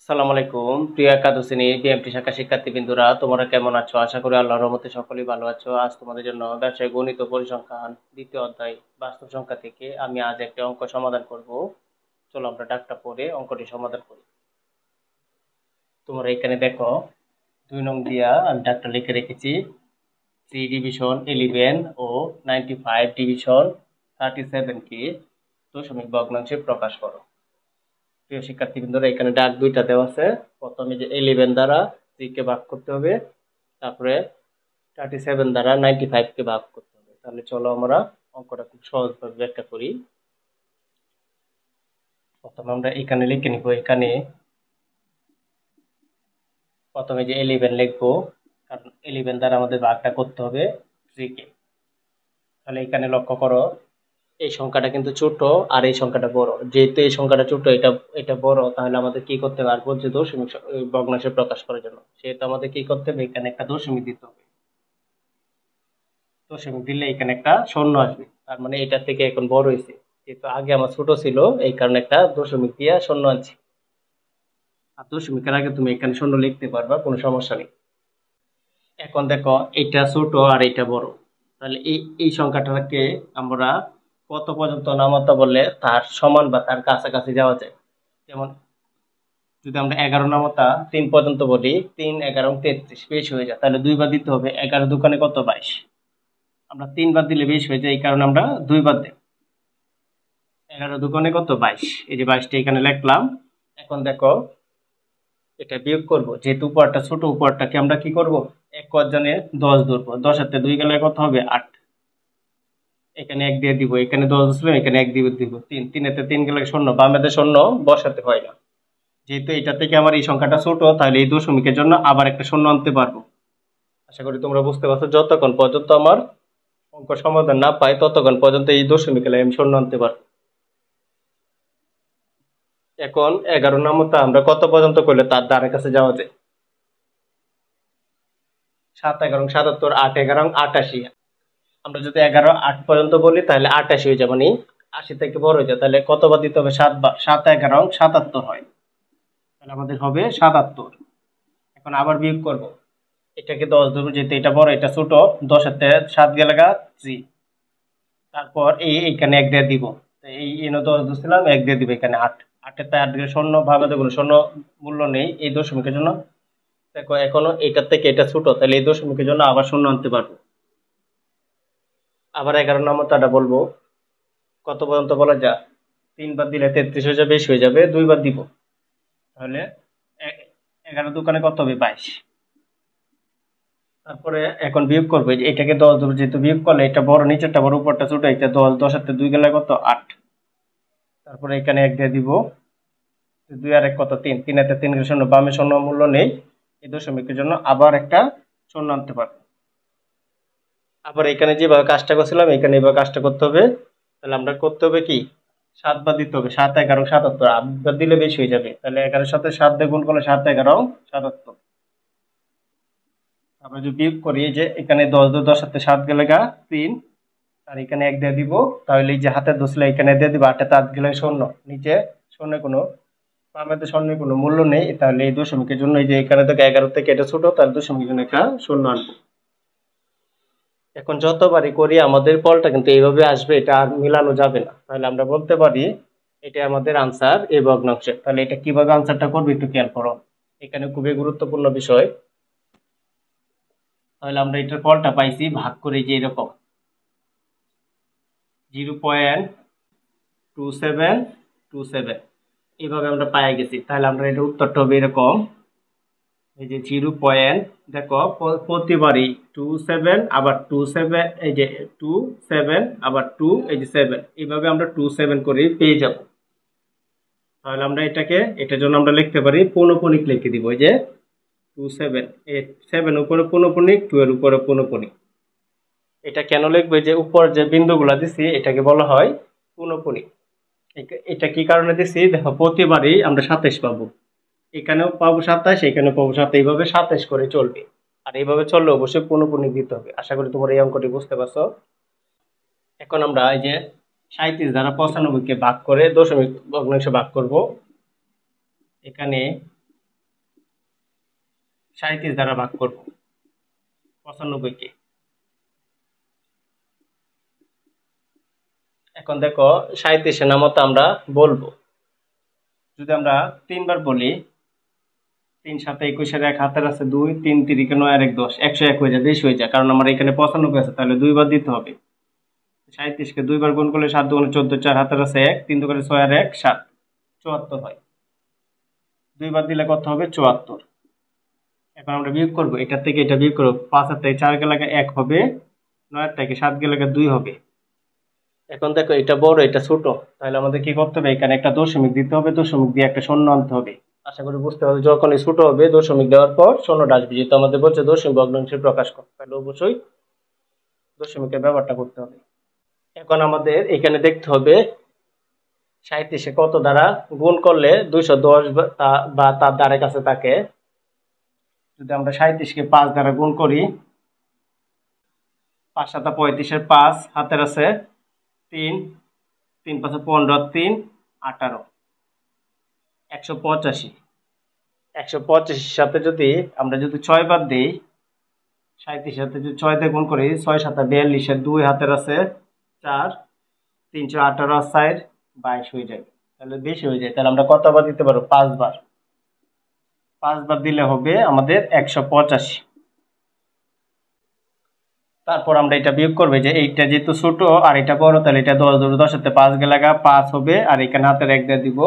আসসালামু আলাইকুম প্রিয় একাদশ শ্রেণীর বিএমটি শাখা শিক্ষার্থীবৃন্দরা, তোমরা কেমন আছো? আশা করি আল্লাহর রহমতে সকলেই ভালো আছো। আজ তোমাদের জন্য ব্যবসায় গণিত ও পরিসংখ্যান দ্বিতীয় অধ্যায় বাস্তব সংখ্যা থেকে আমি আজ একটা অঙ্ক সমাধান করব। চলো আমরা ডাকটা পড়ে অঙ্কটি সমাধান করি। তোমরা এখানে দেখো 2 নং দিয়া আমি ডাকটা লিখে রেখেছি। 3 ডিভিশন 11 ও 95 ডিভিশন 37 কে দশমিক ভগ্নাংশে প্রকাশ করো। প্রিয় শিক্ষার্থীবৃন্দরা, এখানে ডাক দুইটা দেওয়া আছে। প্রথমে যে 11 দ্বারা 3 কে ভাগ করতে হবে, তারপরে 37 দ্বারা 95 কে ভাগ করতে হবে। তাহলে চলো আমরা অঙ্কটা খুব সহজভাবে ব্যাখ্যা করি। প্রথমে আমরা এখানে লিখে নিব। এখানে প্রথমে যে 11 লিখবো, কারণ 11 দ্বারা আমাদের ভাগটা করতে হবে 3 কে। তাহলে এখানে লক্ষ্য করো, এই সংখ্যাটা কিন্তু ছোট আর এই সংখ্যাটা বড়। যেহেতু এই সংখ্যাটা ছোট, এটা এটা বড়, তাহলে আমাদের কি করতে হবে? আর বলছে দশমিক ভগ্নাংশে প্রকাশ করার জন্য, সেহেতু আমাদের কি করতে হবে? এখানে একটা দশমিক দিতে হবে। দশমিক দিলে এখানে একটা শূন্য আসবে, তার মানে এটা থেকে এখন বড় হয়েছে। যেহেতু আগে আমার ছোট ছিল, এই কারণে একটা দশমিক দিয়ে শূন্য আনছি। আর দশমিকের আগে তুমি এখানে শূন্য লিখতে পারবা, কোনো সমস্যা নেই। এখন দেখো, এটা ছোট আর এটা বড়, তাহলে এই এই সংখ্যাটাকে আমরা কত পর্যন্ত নামাতে বললে তার সমান বা তার কাছাকাছি যাওয়া যায়। যেমন যদি আমরা 11 নামতা 3 পর্যন্ত বলি, 3 11 33 বেশি হয়ে যায়, তাহলে দুইবার দিতে হবে। 11 দোকানে কত? 22। আমরা 3 বার দিলে বেশি হয়ে যায়, এই কারণে আমরা দুইবার দেব। 11 দোকানে কত? 22। এই যে 22টা এখানে লিখলাম। এখন দেখো, এটা বিয়োগ করব। যেহেতু উপরটা ছোট, উপরটাকে আমরা কি করব? এক জানে 10 ধরবো। 10 হাতে 2 গেলে কত হবে? 8। এখানে 1 দিয়ে দিব। এখানে 10 ছিল, এখানে 1 দিয়ে দিব। 3 3 হাতে 3 গেলে শূন্য, বামেতে শূন্য বসাতে হয় না। যেহেতু এটা থেকে আমার এই সংখ্যাটা ছোট, তাহলে এই দশমিকের জন্য আবার একটা শূন্য আনতে পারবো। আশা করি তোমরা বুঝতে পারছো। যতক্ষণ পর্যন্ত আমার অঙ্ক সমাধান না পাই, ততক্ষণ পর্যন্ত এই দশমিকের আমি শূন্য আনতে পারবো। এখন 11 নামতা আমরা কত পর্যন্ত করলে তার দ্বারের কাছে যাওয়া যায়? 7 11 77, 8 11 88। আমরা যদি 11 8 পর্যন্ত বলি, তাহলে 88 হয়ে যাবে, মানে 80 থেকে বড় হয়ে যায়। তাহলে কতবার দিতে হবে? 7 বার। 7 11 77 হয়, তাহলে আমাদের হবে 77। এখন আবার বিয়োগ করব। এটাকে 10 ধরবো, যেহেতু এটা বড় এটা ছোট। 10 এর 7 গেলে 3। তারপর এইখানে 1 দিয়ে দিব। এই এনে 10 দিছিলাম, 1 দিয়ে দিব। এখানে 8। 8 এর 8 দিয়ে শূন্য ভাবে দেবো, শূন্য মূল্য নেই এই দশমিকের জন্য। দেখো, এখনো এটার থেকে এটা ছোট, তাহলে এই দশমিকের জন্য আবার শূন্য আনতে পারবো। আবার 11 নম্বরটা বলবো। কত পর্যন্ত বলা যায়? 3 বার দিলে 33 হয়ে যাবে, বেশি হয়ে যাবে, 2 বার দিব। তাহলে 11 দোকানে কত হবে? 22। তারপরে এখন বিয়োগ করবো। এটাকে 10 ধরবো, যেহেতু বিয়োগ করলে এটা বড়, নিচেরটা বড়, উপরটা ছোট। এটা 10, 10 হাতে 2 গেলে কত? 8। তারপরে এখানে 1 দিয়ে দিব। 2 আর 1 কত? 3। 3 হাতে 3 গেলে শূন্য, বামে শূন্য মূল্য নেই। এই দশমিকের জন্য আবার একটা শূন্য আনতে পারবো। আবার এখানে যেভাবে কাজটা করছিলাম, এখানে এভাবে কাজটা করতে হবে। তাহলে আমরা করতে হবে কি? 7 বার দিতে হবে। 7 11 77। 8 বার দিলে বেশি হয়ে যাবে, তাহলে 11 সাথে 7 দিয়ে গুণ করলে 7 11 77। আমরা যদি বিয়োগ করি, যে এখানে 10 10 হাতে 7 গেলে 3, আর এখানে 1 দিয়ে দিব। তাহলে এই যে হাতে দোষলে এখানে দিয়ে দিব। 8 হাতে 8 গেলে শূন্য, নিচে শূন্য কোনো বামেতে শূন্যের কোনো মূল্য নেই। তাহলে এই দশমিকের জন্য, এই যে এখানে থেকে 11 থেকে এটা ছোট, তার দশমিকের জন্য একটা শূন্য আনবো। এখন যতবারই করি আমাদের ফলটা কিন্তু এইভাবে আসবে, এটা আর মিলানো যাবে না। তাহলে আমরা বলতে পারি এটা আমাদের আনসার এই ভগ্নাংশে। তাহলে এটা কিভাবে আনসারটা করবে একটু খেয়াল করো, এখানে খুবই গুরুত্বপূর্ণ বিষয়। তাহলে আমরা এটার ফলটা পাইছি ভাগ করে, যে এরকম 0.2727 এইভাবে আমরা পাই গেছি। তাহলে আমরা এটা উত্তরটা হবে এরকম। এই যে 0. দেখো, প্রতিবারই 27 আবার 27, এই যে 27 আবার 2, এই যে 7, এইভাবে আমরা 27 করে পেয়ে যাব। তাহলে আমরা এটার জন্য আমরা লিখতে পারি পৌনঃপুনিক লিখে দিব। এই যে 27, 7 উপরে পৌনঃপুনিক, 2 এর উপরে পৌনঃপুনিক। এটা কেন লিখবো? যে উপর যে বিন্দুগুলা দিছি এটাকে বলা হয় পৌনঃপুনিক। এটা কি কারণে দিছি? দেখো, প্রতিবারই আমরা 27 পাবো। এখানেও পাবো 27, এখানেও পাবো 27, এইভাবে 27 করে চলবে। আর এইভাবে চললে অবশ্যই পৌনঃপুনিক দিতে হবে। আশা করি তোমরা এই অঙ্কটি বুঝতে পারছো। এখন আমরা এই যে 37 দ্বারা 95 কে ভাগ করে দশমিক ভগ্নাংশে ভাগ করব। এখানে 37 দ্বারা ভাগ করব 95 কে। এখন দেখো 37 এর নামতা আমরা বলবো। যদি আমরা 3 বার বলি, 3 7 21 এর 1 হাতের আছে 2, 3 3 9 আর 1 10, 101 হয়ে যায়, বেশি হয়ে যায়, কারণ আমার এখানে 95 আছে, তাহলে 2 বার দিতে হবে। 37 কে 2 বার গুণ করলে 7 2 14, 4 হাতের আছে 1, 3 2 6 আর 1 7, 74 হয়। 2 বার দিলে কত হবে? 74। এখন আমরা বিয়োগ করব, এটা থেকে এটা বিয়োগ করব। 5 থেকে 4 গেলে 1 হবে, 9 থেকে 7 গেলে 2 হবে। এখন দেখো এটা বড় এটা ছোট, তাহলে আমাদের কি করতে হবে? এখানে একটা দশমিক দিতে হবে, দশমিক দিয়ে একটা শূন্য আনতে হবে। আশা করি বুঝতে হবে, যখন ছোট হবে দশমিক দেওয়ার পর শূন্যটা আসবে, যেহেতু আমাদের বলছে দশমিক ভগ্নাংশে প্রকাশ করতে, তাহলে অবশ্যই দশমিকের ব্যবহারটা করতে হবে। এখন আমাদের এখানে দেখতে হবে 37 কত দ্বারা গুণ করলে 210 বা তার দ্বারা কাছে থাকে। যদি আমরা 37 কে 5 দ্বারা গুণ করি, 5 7 35 এর 5 হাতের আছে 3, 3 5 15, 3 18, 185। 185 সাথে যদি আমরা 6 বার দিই, 37 সাথে যদি 6 দিয়ে গুণ করি, 6 7 42 এর 2 হাতের আছে 4, 318 আর 4 22 হয়ে যায়, তাহলে বেশি হয়ে যায়। তাহলে আমরা কতবার দিতে পারবো? 5 বার। 5 বার দিলে হবে আমাদের 185। তারপর আমরা এটা বিয়োগ করবে যে এইটা যেহেতু ছোট আর এটা বড়, তাহলে এটা 10 ধরো, 10 সাথে 5 গেলে 5 হবে, আর এখানে হাতের 1 দিয়ে দিব,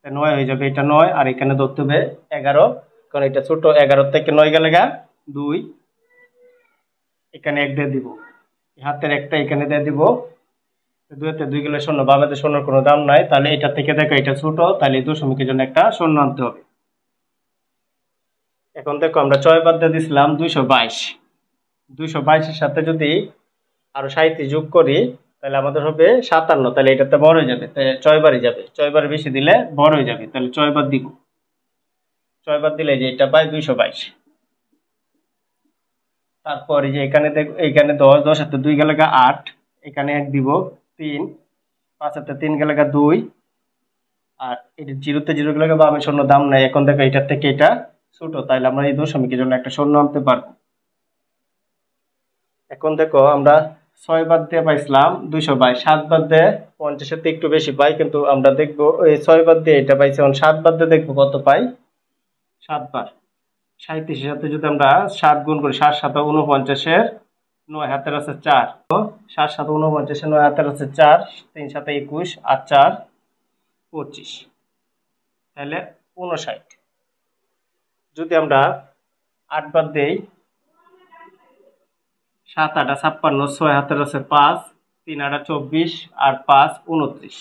9 হয়ে যাবে। এটা 9, আর এখানে ধরতে হবে 11, কারণ এটা ছোট। 11 থেকে 9 গেলে 2, এখানে 1 দিয়ে দিব, হাতের একটা এখানে দিয়ে দিব, 2 তে 2 গেলে শূন্য, বামেতে শূন্যর কোনো দাম নাই, তাহলে এটা থেকে দেখো এটা ছোট, তাহলে দশমিকের জন্য একটা শূন্য আনতে হবে। এখন দেখো আমরা 6 বাদ দিয়ে দিছিলাম 222, 222 এর সাথে যদি আরো 37 যোগ করি, তাহলে আমাদের হবে 57, তাহলে এটাতে বড় হয়ে যাবে, তাই 6 বারই যাবে, 6 বার বেশি দিলে বড় হয়ে যাবে, তাহলে 6 বার দিব। 6 বার দিলে যে এটা পাই 222। তারপর এই যে এখানে দেখো, এখানে 10, 10 সাথে 2 গেলে 8, এখানে 1 দিব, 3, 5 সাথে 3 গেলে 2, আর এটা 0 তে 0 গেলে বামে শূন্য দাম নাই। এখন দেখো এটার থেকে এটা ছোট, তাহলে আমরা এই দশমিকের জন্য একটা শূন্য আনতে পারবো। এখন দেখো আমরা 6 বাদ দিয়ে পাইছিলাম 222, 7 বাদ দিয়ে 50 এর থেকে একটু বেশি পাই, কিন্তু আমরা দেখবো এই 6 বাদ দিয়ে এটা পাইছি, এখন 7 বাদ দিয়ে দেখবো কত পাই। 7 বার। 37 এর সাথে যদি আমরা 7 গুণ করি, 7 7 49 এর 9 হাতের আছে 4, 7 7 49 এর 9 হাতের আছে 4, 3 7 21 আর 4 25, তাহলে 59। যদি আমরা 8 বাদ দেই, 7 8 56, 6 হাতের আছে 5, 3 8 24 আর 5 29,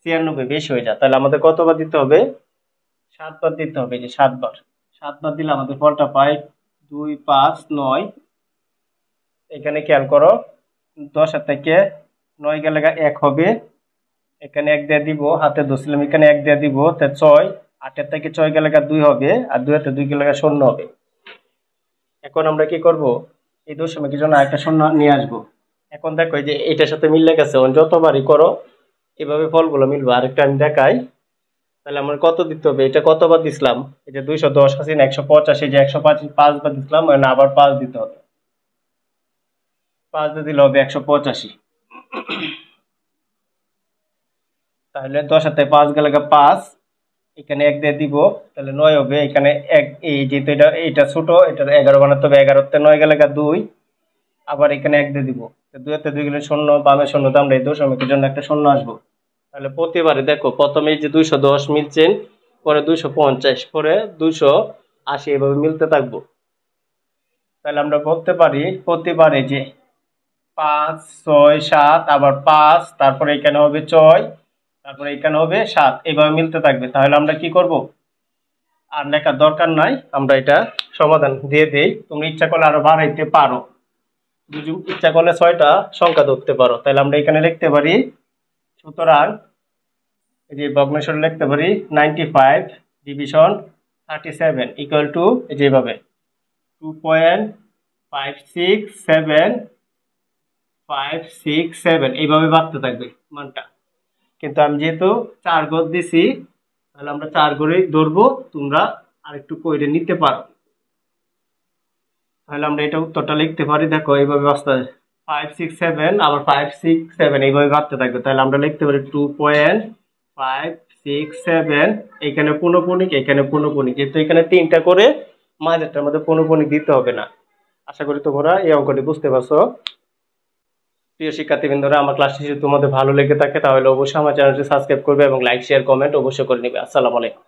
96, বেশি হয়ে যায়। তাহলে আমাদের কতবার দিতে হবে? 7 বার দিতে হবে, যে 7 বার। 7 বার দিলে আমাদের ফলটা পাই 2 5 9। এখানে খেয়াল করো, 10 থেকে 9 গেলে 1 হবে, এখানে 1 দিয়ে দিব, হাতে ধরছিলাম, এখানে 1 দিয়ে দিব, তা 6, 8 থেকে 6 গেলে 2 হবে, আর 2 তে 2 গেলে 0 হবে। এখন আমরা কি করব? এই দশমিকের জন্য একটা শূন্য নিয়ে আসবো। এখন দেখো এই যে এটার সাথে মিলে গেছে, যতবারই করো এভাবে ফলগুলো মিলবে। আরেকটা আমি দেখাই, তাহলে আমার কত দিতে হবে? এটা কতবার দিছিলাম? এই যে 210 আছে না 185, যে 105 বার দিছিলাম, মানে আবার 5 দিতে হবে। 5 দিয়ে দিলে হবে 185। তাহলে 10 সাথে 5 গেলে 5, এখানে 1 দিয়ে দিব, তাহলে 9 হবে। এখানে 1, এই যেহেতু এটা ছোট, এটা 11 বানাতে হবে, 11 তে 9 গেলে 2, আবার এখানে 1 দিয়ে দিব, 2 তে 2 গেলে 0, বামে 0, তো আমরা এই দশমিকের জন্য একটা শূন্য আসবো। তাহলে প্রতিবারে দেখো, প্রথমে এই যে 210 মিলছেন, পরে 250, পরে 280, এভাবে মিলতে থাকবো। তাহলে আমরা বলতে পারি প্রতিবারে যে 5 6 7, আবার 5, তারপরে এখানে হবে 6, তারপরে এখানে হবে 7, এইভাবে মিলতে থাকবে। তাহলে আমরা কি করব? আর লেখার দরকার নাই, আমরা এটা সমাধান দিয়ে দেই। তুমি ইচ্ছা করলে আরো বাড়াইতে পারো, ইচ্ছা করলে 6টা সংখ্যা ধরতে পারো। তাহলে আমরা এখানে লিখতে পারি, সুতরাং এই যে ভগ্নাংশ লিখতে পারি 95 ডিভিশন 37 ইকুয়াল টু যেভাবে 2.567 এইভাবে বাড়তে থাকবে মানটা। কিন্তু আমি যেহেতু 4 ঘর দিছি, তাহলে আমরা 4 ঘরেই ধরবো, তোমরা আরেকটু কইরে নিতে পারো। তাহলে আমরা এটা উত্তরটা লিখতে পারি, দেখো এইভাবে আসতে 567 আবার 567 এইভাবে বাড়তে থাকবে। তাহলে আমরা লিখতে পারি 2.567, এখানে পৌনঃপুনিক এখানে পৌনঃপুনিক, যেহেতু এখানে তিনটা করে মাঝেরটার মধ্যে পৌনঃপুনিক দিতে হবে না। আশা করি তোমরা এই অঙ্কটি বুঝতে পারছো। প্রিয় শিক্ষার্থীবৃন্দরা, আমার ক্লাসটি যদি তোমাদের ভালো লেগে থাকে তাহলে অবশ্যই আমার চ্যানেলটি সাবস্ক্রাইব করবে এবং লাইক শেয়ার কমেন্ট অবশ্যই করে নিবে। আসসালামু আলাইকুম।